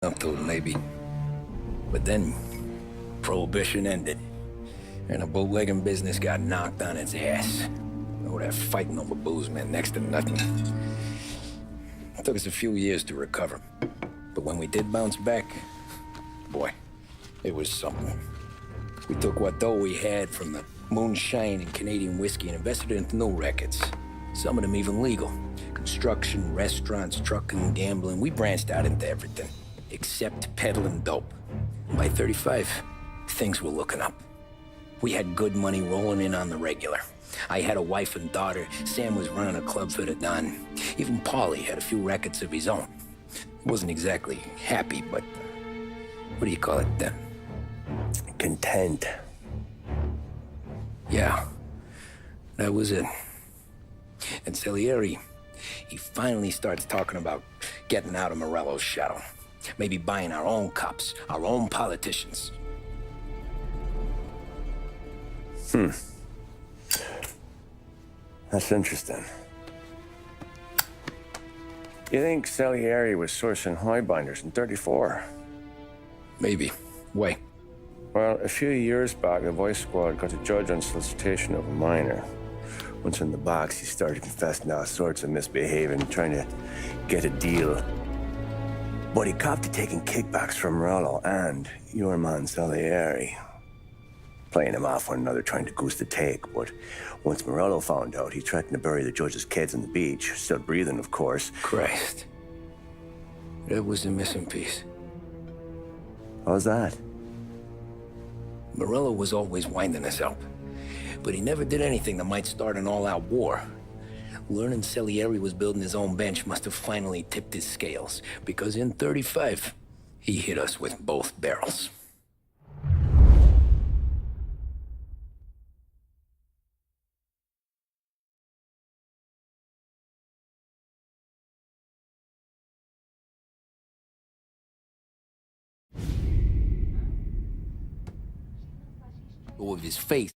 Up to it, maybe. But then, Prohibition ended, and the bootlegging business got knocked on its ass. Oh, that fighting over booze meant next to nothing. It took us a few years to recover. But when we did bounce back, boy, it was something. We took what dough we had from the moonshine and Canadian whiskey and invested it into new records. Some of them even legal. Construction, restaurants, trucking, gambling. We branched out into everything, except peddling dope. By 35, things were looking up. We had good money rolling in on the regular. I had a wife and daughter. Sam was running a club for the Don. Even Paulie had a few records of his own. He wasn't exactly happy, but what do you call it then? Content. Yeah, that was it. And Salieri, he finally starts talking about getting out of Morello's shadow. Maybe buying our own cops, our own politicians. That's interesting. You think Salieri was sourcing highbinders in 34? Maybe. Why? Well, a few years back, the Vice Squad got a judge on solicitation of a minor. Once in the box, he started confessing all sorts of misbehaving, trying to get a deal. But he copped to taking kickbacks from Morello and your man Salieri. Playing him off one another, trying to goose the take. But once Morello found out, he threatened to bury the judge's kids on the beach. Still breathing, of course. Christ. That was the missing piece. How's that? Morello was always winding us up. But he never did anything that might start an all-out war. Learning Salieri was building his own bench must have finally tipped his scales. Because in 35, he hit us with both barrels. With his face